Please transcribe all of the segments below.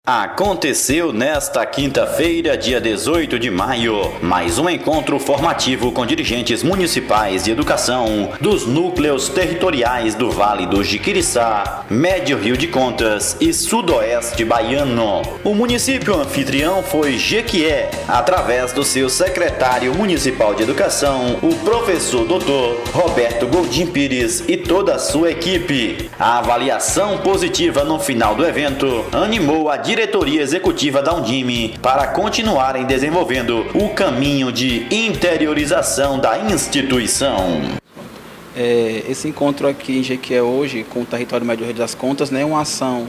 Aconteceu nesta quinta-feira, dia 18 de maio, mais um encontro formativo com dirigentes municipais de educação dos núcleos territoriais do Vale do Jiquiriçá, Médio Rio de Contas e Sudoeste Baiano. O município anfitrião foi Jequié, através do seu secretário municipal de educação, o professor Dr. Roberto Goldim Pires e toda a sua equipe. A avaliação positiva no final do evento animou a diretoria executiva da Undime para continuarem desenvolvendo o caminho de interiorização da instituição. Esse encontro aqui em Jequié hoje, com o território Médio Rio das Contas, é uma ação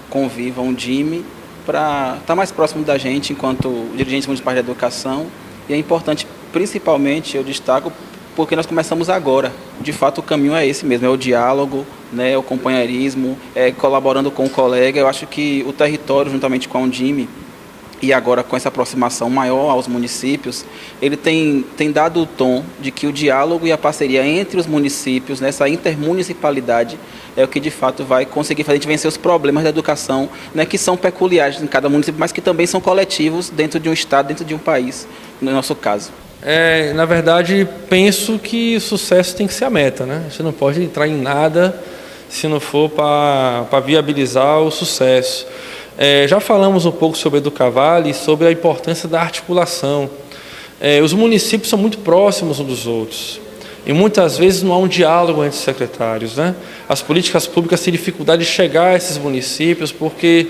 Conviva Undime para estar mais próximo da gente enquanto dirigentes municipais de educação, e é importante, principalmente, eu destaco, porque nós começamos agora. De fato, o caminho é esse mesmo, é o diálogo, o companheirismo, colaborando com o colega. Eu acho que o território, juntamente com a Undime, e agora com essa aproximação maior aos municípios, ele tem dado o tom de que o diálogo e a parceria entre os municípios, nessa intermunicipalidade, é o que de fato vai conseguir fazer a gente vencer os problemas da educação, que são peculiares em cada município, mas que também são coletivos dentro de um estado, dentro de um país, no nosso caso. Na verdade, penso que sucesso tem que ser a meta, né? A gente não pode entrar em nada se não for para viabilizar o sucesso. Já falamos um pouco sobre Educavale e sobre a importância da articulação. Os municípios são muito próximos uns dos outros e muitas vezes não há um diálogo entre os secretários, né? As políticas públicas têm dificuldade de chegar a esses municípios porque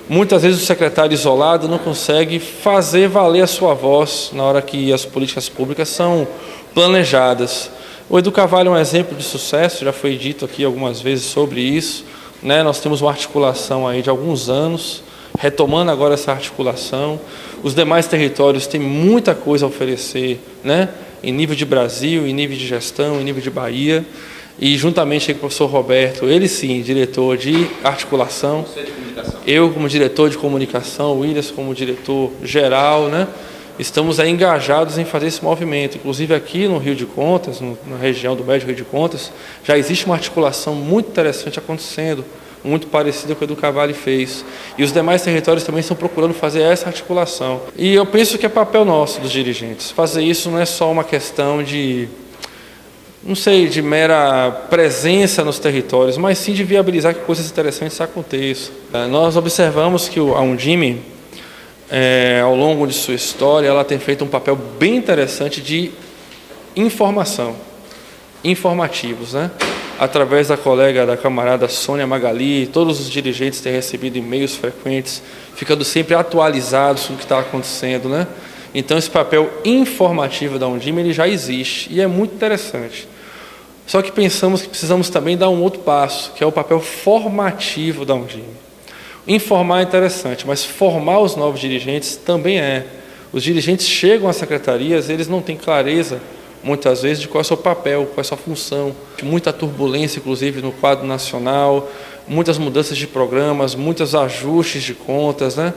muitas vezes o secretário isolado não consegue fazer valer a sua voz na hora que as políticas públicas são planejadas. O Educavale é um exemplo de sucesso, já foi dito aqui algumas vezes sobre isso, né? Nós temos uma articulação aí de alguns anos, retomando agora essa articulação. Os demais territórios têm muita coisa a oferecer, né? Em nível de Brasil, em nível de gestão, em nível de Bahia. E juntamente com o professor Roberto, ele sim, diretor de articulação, eu como diretor de comunicação, o Williams como diretor geral, né? Estamos aí engajados em fazer esse movimento. Inclusive aqui no Rio de Contas, na região do Médio Rio de Contas, já existe uma articulação muito interessante acontecendo, muito parecida com o que o Educavale fez. E os demais territórios também estão procurando fazer essa articulação. E eu penso que é papel nosso, dos dirigentes. Fazer isso não é só uma questão de mera presença nos territórios, mas sim de viabilizar que coisas interessantes aconteçam. Nós observamos que a Undime, ao longo de sua história, ela tem feito um papel bem interessante de informativos, né? Através da colega, da camarada Sônia Magali, todos os dirigentes têm recebido e-mails frequentes, ficando sempre atualizados com o que está acontecendo, né? Então, esse papel informativo da Undime ele já existe e é muito interessante. Só que pensamos que precisamos também dar um outro passo, que é o papel formativo da Undime. Informar é interessante, mas formar os novos dirigentes também é. Os dirigentes chegam às secretarias, eles não têm clareza, muitas vezes, de qual é o seu papel, qual é a sua função. Muita turbulência, inclusive, no quadro nacional, muitas mudanças de programas, muitos ajustes de contas, né?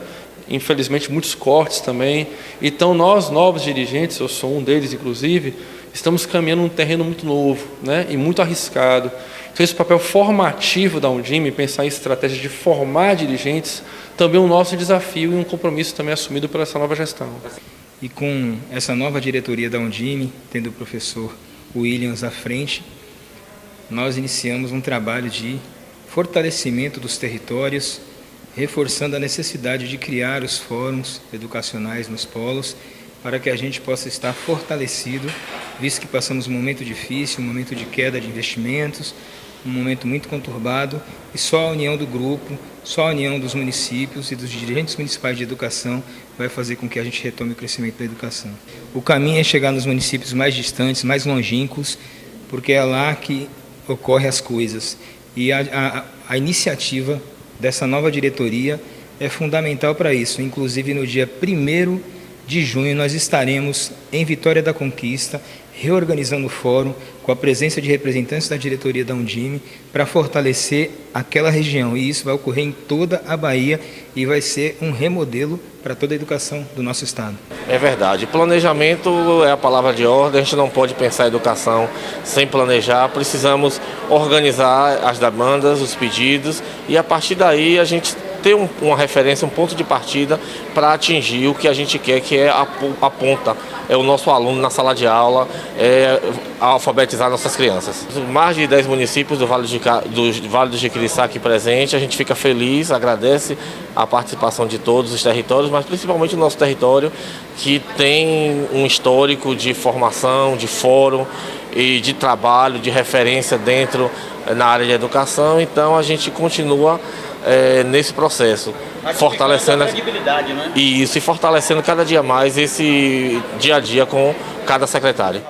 Infelizmente, muitos cortes também. Então, nós, novos dirigentes, eu sou um deles, inclusive, estamos caminhando num terreno muito novo, né? E muito arriscado. Então, esse papel formativo da Undime, pensar em estratégias de formar dirigentes, também é um nosso desafio e um compromisso também assumido pela essa nova gestão. E com essa nova diretoria da Undime, tendo o professor Williams à frente, nós iniciamos um trabalho de fortalecimento dos territórios, reforçando a necessidade de criar os fóruns educacionais nos polos, para que a gente possa estar fortalecido, visto que passamos um momento difícil, um momento de queda de investimentos, um momento muito conturbado, e só a união do grupo, só a união dos municípios e dos dirigentes municipais de educação vai fazer com que a gente retome o crescimento da educação. O caminho é chegar nos municípios mais distantes, mais longínquos, porque é lá que ocorrem as coisas. E a iniciativa dessa nova diretoria é fundamental para isso. Inclusive, no dia 1º de junho, nós estaremos em Vitória da Conquista, reorganizando o fórum, com a presença de representantes da diretoria da Undime, para fortalecer aquela região. E isso vai ocorrer em toda a Bahia e vai ser um remodelo para toda a educação do nosso estado. É verdade. Planejamento é a palavra de ordem. A gente não pode pensar em educação sem planejar. Precisamos organizar as demandas, os pedidos, e a partir daí a gente ter uma referência, um ponto de partida para atingir o que a gente quer, que é a ponta, é o nosso aluno na sala de aula, alfabetizar nossas crianças. Mais de 10 municípios do Vale do Jiquiriçá aqui presente, a gente fica feliz, agradece a participação de todos os territórios, mas principalmente o nosso território, que tem um histórico de formação, de fórum e de trabalho, de referência na área de educação. Então a gente continua nesse processo, fortalecendo a credibilidade, né? Isso, e fortalecendo cada dia mais esse dia a dia com cada secretário.